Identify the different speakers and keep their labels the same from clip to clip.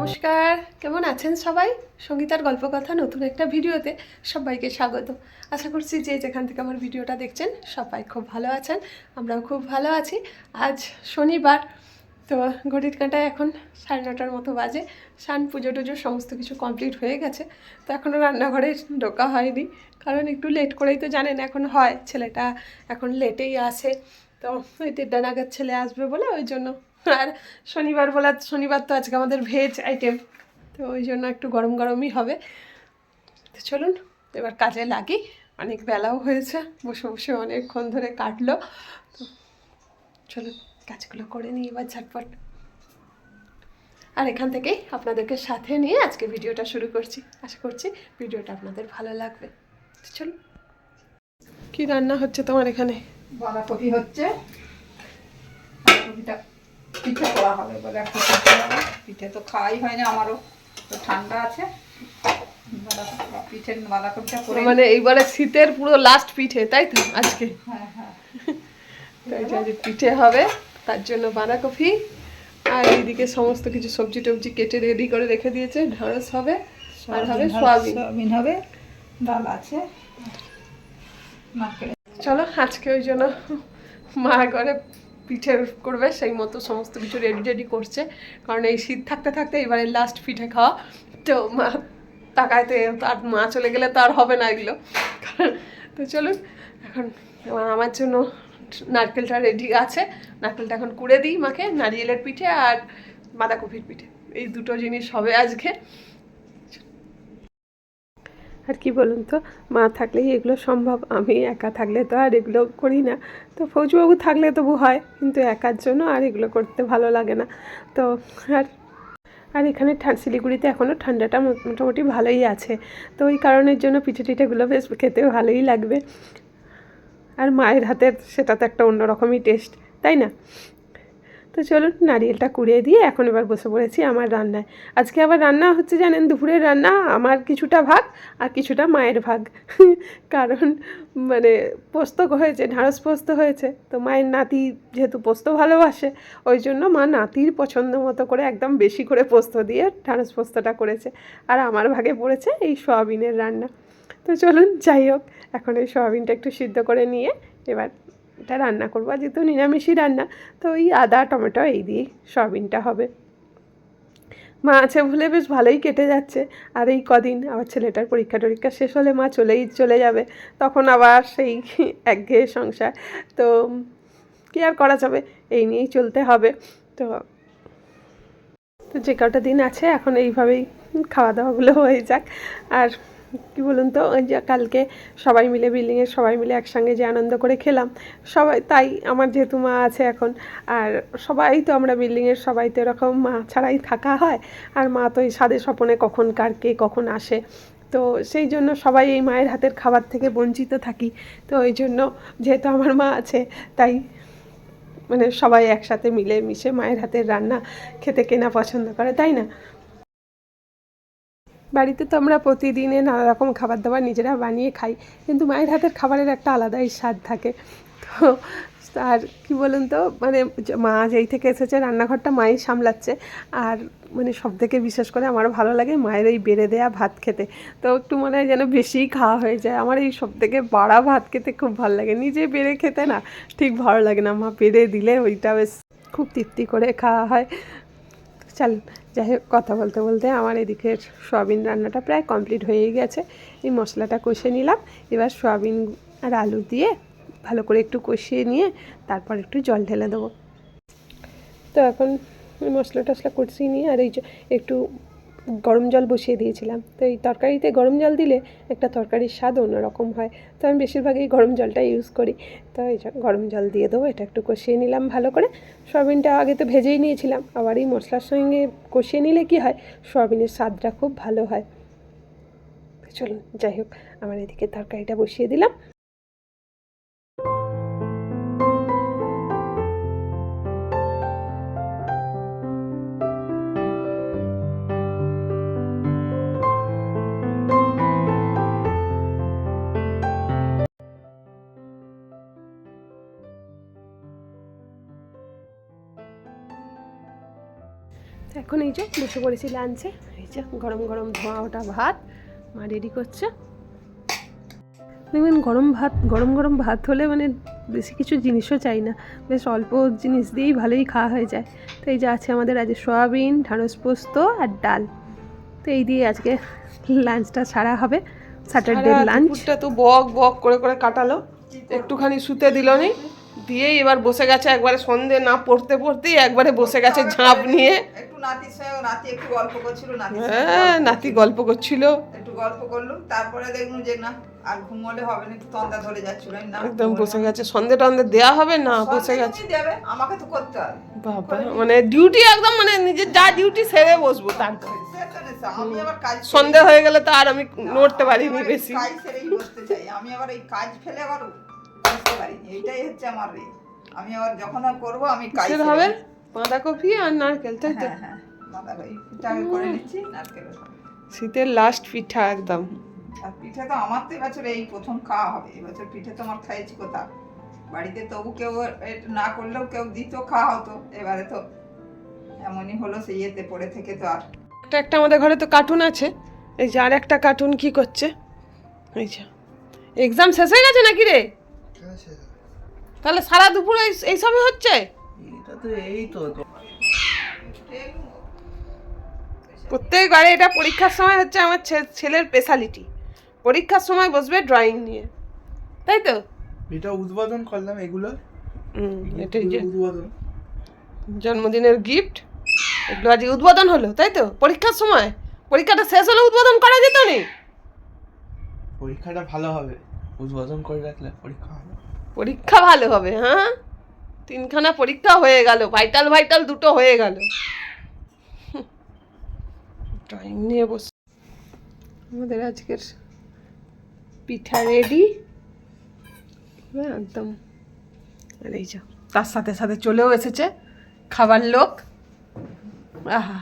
Speaker 1: নমস্কার, কেমন আছেন সবাই? সঙ্গীতার গল্পকথা নতুন একটা ভিডিওতে সবাইকে স্বাগত। আশা করছি যে যেখান থেকে আমার ভিডিওটা দেখছেন সবাই খুব ভালো আছেন, আমরাও খুব ভালো আছি। আজ শনিবার, তো ঘড়ির কাঁটায় এখন 9:30 মতো বাজে। স্নান পুজো টুজো সমস্ত কিছু কমপ্লিট হয়ে গেছে, তো এখনও রান্নাঘরে ঢোকা হয়নি, কারণ একটু লেট করেই তো জানেন এখন হয়, ছেলেটা এখন লেটেই আসে। তো ওই 1:30 নাগাদ ছেলে আসবে বলে ওই জন্য। আর শনিবার তো আজকে আমাদের ভেজ আইটেম, তো ওই জন্য একটু গরম গরমই হবে। তো চলুন এবার কাজে লাগি, অনেক বেলাও হয়েছে, বসে বসে অনেকক্ষণ ধরে কাটলো। তো চলুন কাজগুলো করে নিই এবার ঝটপট। আর এখান থেকেই আপনাদেরকে সাথে নিয়ে আজকে ভিডিওটা শুরু করছি। আশা করছি ভিডিওটা আপনাদের ভালো লাগবে। চলুন। কি রান্না হচ্ছে তোমার এখানে?
Speaker 2: বাঁধাকপি হচ্ছে, বাঁধাকপিটা পিঠে করা হবে বলে একটা পিঠে তো খাওয়াই হয় না, আমারও তো ঠান্ডা আছে। পিঠের বাঁধাকপিটা করে
Speaker 1: মানে এইবারে শীতের পুরো লাস্ট পিঠে, তাই তো আজকে?
Speaker 2: হ্যাঁ হ্যাঁ,
Speaker 1: তাই যে পিঠে হবে, তার জন্য বাঁধাকপি আর এইদিকে সমস্ত কিছু সবজি টবজি কেটে রেডি করে রেখে দিয়েছে। ঢ্যাঁড়স হবে আর হবে
Speaker 2: সয়াবিন হবে, ডাল আছে।
Speaker 1: চলো আজকে ওই জন্য মা ঘরে পিঠে করবে, সেই মতো সমস্ত কিছু রেডি রেডি করছে, কারণ এই শীত থাকতে থাকতে এবারে লাস্ট পিঠে খাওয়া। তো মা তাকাইতে, আর মা চলে গেলে তো আর হবে না এগুলো। তো চলুন এখন আমার জন্য নারকেলটা রেডি আছে, নারকেলটা এখন কুড়ে দিই মাকে। নারিয়েলের পিঠে আর বাঁধাকপির পিঠে, এই দুটো জিনিস হবে আজকে। আর কি বলুন তো, মা থাকলেই এগুলো সম্ভব, আমি একা থাকলে তো আর এগুলো করি না। তো ফৌজবাবু থাকলে তবু হয়, কিন্তু একার জন্য আর এগুলো করতে ভালো লাগে না। তো আর আর এখানে শিলিগুড়িতে এখনও ঠান্ডাটা মোটামুটি ভালোই আছে, তো ওই কারণের জন্য পিঠে টিঠেগুলো বেশ খেতেও ভালোই লাগবে। আর মায়ের হাতের সেটা তো একটা অন্যরকমই টেস্ট, তাই না? তো চলুন নারিয়েলটা কুড়িয়ে দিয়ে এখন এবার বসে পড়েছি আমার রান্নায়। আজকে আবার রান্না হচ্ছে জানেন, দুপুরের রান্না আমার কিছুটা ভাগ আর কিছুটা মায়ের ভাগ। কারণ মানে পোস্ত হয়েছে, ঢ্যাঁড়স পোস্ত হয়েছে, তো মায়ের নাতি যেহেতু পোস্ত ভালোবাসে, ওই জন্য মা নাতির পছন্দ মতো করে একদম বেশি করে পোস্ত দিয়ে ঢ্যাঁড়স পোস্তটা করেছে। আর আমার ভাগে পড়েছে এই সয়াবিনের রান্না। তো চলুন যাই হোক, এখন এই সয়াবিনটা একটু সিদ্ধ করে নিয়ে এবার এটা রান্না করবো। যেহেতু নিরামিষই রান্না, তো ওই আদা টমেটো এই দিয়েই সয়াবিনটা হবে। মা আছে বলে বেশ ভালোই কেটে যাচ্ছে। আর এই কদিন আবার ছেলেটার পরীক্ষা টরীক্ষা শেষ হলে মা চলে যাবে, তখন আবার সেই একঘেয়ে সংসার। তো কী আর করা যাবে, এই নিয়েই চলতে হবে। তো তো যে কটা দিন আছে এখন এইভাবেই খাওয়া দাওয়াগুলো হয়ে যাক। আর কি বলুন তো, ওই যে কালকে সবাই মিলে বিল্ডিংয়ের সবাই মিলে একসঙ্গে যে আনন্দ করে খেলাম সবাই, তাই আমার যেহেতু মা আছে এখন, আর সবাই তো আমরা বিল্ডিংয়ের সবাই তো এরকম মা ছাড়াই থাকা হয়। আর মা তো এই সাধে স্বপনে কখন কার কে কখন আসে, তো সেই জন্য সবাই এই মায়ের হাতের খাবার থেকে বঞ্চিত থাকি। তো ওই জন্য যেহেতু আমার মা আছে, তাই মানে সবাই একসাথে মিলে মিশে মায়ের হাতের রান্না খেতে কেনা পছন্দ করে, তাই না? বাড়িতে তো আমরা প্রতিদিনে নানা রকম খাবার দাবার নিজেরা বানিয়ে খাই, কিন্তু মায়ের হাতের খাবারের একটা আলাদাই স্বাদ থাকে। তো আর কি বলুন তো, মানে মা যেই থেকে এসেছে রান্নাঘরটা মাই সামলাচ্ছে। আর মানে সব থেকে বিশেষ করে আমারও ভালো লাগে মায়ের এই বেড়ে দেয়া ভাত খেতে। তো একটু মনে হয় যেন বেশিই খাওয়া হয়ে যায়। আমার এই সব থেকে বাড়া ভাত খেতে খুব ভালো লাগে, নিজে বেড়ে খেতে না ঠিক ভালো লাগে না, মা বেড়ে দিলে ওইটা বেশ খুব তৃপ্তি করে খাওয়া হয়। চল যাই হোক, কথা বলতে বলতে আমার এদিকের সয়াবিন রান্নাটা প্রায় কমপ্লিট হয়েই গেছে। এই মশলাটা কষে নিলাম, এবার সয়াবিন আর আলু দিয়ে ভালো করে একটু কষিয়ে নিয়ে তারপর একটু জল ঢেলে দেবো। তো এখন মশলা টশলা কষিয়ে নিয়ে আর এই একটু গরম জল বসিয়ে দিয়েছিলাম। তো এই তরকারিতে গরম জল দিলে একটা তরকারির স্বাদ অন্যরকম হয়, তো আমি বেশিরভাগই গরম জলটা ইউজ করি। তো এই গরম জল দিয়ে দেবো, এটা একটু কষিয়ে নিলাম ভালো করে। সয়াবিনটা আগে তো ভেজেই নিয়েছিলাম, আবার এই মশলার সঙ্গে কষিয়ে নিলে কি হয়, সয়াবিনের স্বাদটা খুব ভালো হয়। চলুন যাই হোক, আমার এদিকে তরকারিটা বসিয়ে দিলাম। এখন এই যে বসে পড়েছি লাঞ্চে। এই যে গরম গরম ধোঁয়া ওটা ভাত মা রেডি করছে। দেখবেন গরম গরম ভাত হলে মানে বেশি কিছু জিনিসও চাই না, বেশ অল্প জিনিস দিয়েই ভালোই খাওয়া হয়ে যায়। তো এই যে আছে আমাদের আজ সয়াবিন, ঢ্যাঁড়স পোস্ত আর ডাল। তো এই দিয়ে আজকে লাঞ্চটা সারা হবে, স্যাটারডে লাঞ্চ। তো বক বক করে করে কাটালো, একটুখানি শুতে দিল নি, দিয়েই এবার বসে গেছে একবারে সন্ধে না পড়তে পড়তেই একবারে বসে গেছে ঝাঁপ নিয়ে।
Speaker 2: একটু নাতি একটু গল্প করছিল,
Speaker 1: হ্যাঁ নাতি গল্প করছিল,
Speaker 2: একটু গল্প করলো, তারপরে দেখলুম যে না আর ঘুমোলে হবে না, একটু তন্দা ধরে যাচ্ছিল।
Speaker 1: একদম বসে গেছে, সন্ধে টন্ধে দেয়া হবে না, বসে গেছে।
Speaker 2: আমাকে তো করতে হবে
Speaker 1: বাবা, মানে ডিউটি একদম, মানে নিজের যা ডিউটি সেরে বসবো তারপর।
Speaker 2: আমি আবার কাজ
Speaker 1: সন্ধে হয়ে গেলে তো আর আমি নড়তে পারিনি বেশি,
Speaker 2: কাজ সেরেই বসতে চাই আমি, আবার এই কাজ ফেলে আবার বসতে পারিনি, এটাই হচ্ছে আমার রে। আমি আবার যখন করবো আমি কাজ
Speaker 1: হবে বাঁধাকপি আর নারকেল, তাই তো?
Speaker 2: হ্যাঁ বাঁধাকপি পিঠা আমি করে নিচ্ছি, নারকেল
Speaker 1: শীতের লাস্ট পিঠা একদম।
Speaker 2: আর পিঠে তো আমার তো এবছর এই প্রথম খাওয়া হবে, এবছর পিঠে তো আমার খাইছি কোথা বাড়িতে, তবু কেউ না করলেও কেউ দিত, খাওয়া হতো। এবারে তো এমনই হলো, সেই ইয়েতে পড়ে থেকে তো আর
Speaker 1: একটা আমাদের ঘরে তো কার্টুন আছে, এই যে আর একটা কার্টুন কি করছে, এই যে এক্সাম শেষ হয়ে গেছে নাকি রে? তাহলে সারা দুপুর এইসবই হচ্ছে। প্রত্যেকবারে এটা পরীক্ষার সময় হচ্ছে আমার ছেলের স্পেশালিটি, পরীক্ষার সময় বসবে ড্রয়িং নিয়ে, তাই তো?
Speaker 3: এটা উদ্বোধন করলাম এগুলো,
Speaker 1: এটাই যে
Speaker 3: উদ্বোধন
Speaker 1: জন্মদিনের গিফট, এগুলো আজ উদ্বোধন হলো, তাই তো? পরীক্ষার সময়, পরীক্ষাটা শেষ হলে উদ্বোধন করা যেত না?
Speaker 3: পরীক্ষাটা ভালো হবে, উদ্বোধন করে রাখলে পরীক্ষা হবে,
Speaker 1: পরীক্ষা ভালো হবে। হ্যাঁ, 3খানা পরীক্ষা হয়ে গেল, ভাইটাল দুটো হয়ে গেল। ড্রয়িং নিয়ে বস। আমাদের আজকের পিঠা রেডি একদম, আর এই যে তার সাথে সাথে চলেও এসেছে খাবার লোক। আহা,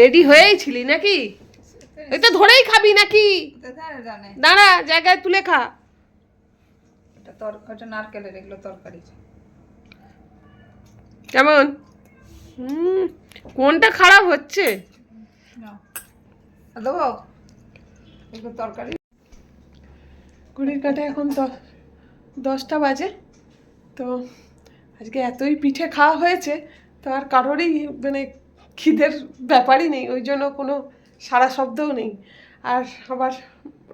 Speaker 1: রেডি হয়েই ছিলি নাকি? এই তো ধরেই খাবি নাকি? দাঁড়া, জায়গায় তুলে খা।
Speaker 2: এটা নারকেলের এগুলো তরকারি
Speaker 1: কেমন? কোনটা খারাপ হচ্ছে?
Speaker 2: দেবো এগুলো তরকারি।
Speaker 1: ঘড়ির কাঁটা এখন তো 10টা বাজে। তো আজকে এতই পিঠে খাওয়া হয়েছে, তো আর কারোরই মানে খিদের ব্যাপারই নেই, ওই জন্য কোনো সারা শব্দও নেই। আর আবার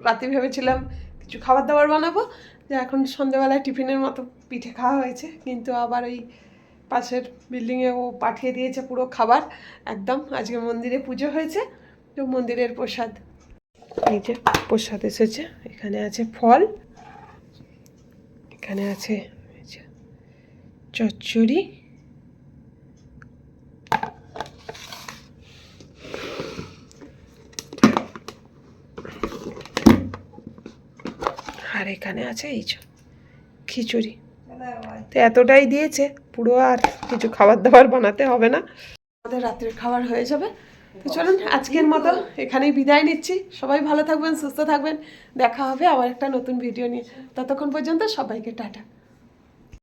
Speaker 1: রাতে ভেবেছিলাম কিছু খাবার দাবার বানাবো, যে এখন সন্ধ্যেবেলায় টিফিনের মতো পিঠে খাওয়া হয়েছে, কিন্তু আবার ওই পাশের বিল্ডিংয়ে ও পাঠিয়ে দিয়েছে পুরো খাবার একদম। আজকে মন্দিরে পুজো হয়েছে, তো মন্দিরের প্রসাদ, এই যে প্রসাদ এসেছে। এখানে আছে ফল, এখানে আছে চচ্চড়ি, আর এখানে আছে এই যে খিচুড়ি। তো এতটাই দিয়েছে, পুরো আর কিছু খাবার দাবার বানাতে হবে না, আমাদের রাত্রের খাবার হয়ে যাবে। তো চলুন আজকের মতো এখানেই বিদায় নিচ্ছি। সবাই ভালো থাকবেন, সুস্থ থাকবেন, দেখা হবে আবার একটা নতুন ভিডিও নিয়ে। ততক্ষণ পর্যন্ত সবাইকে টাটা।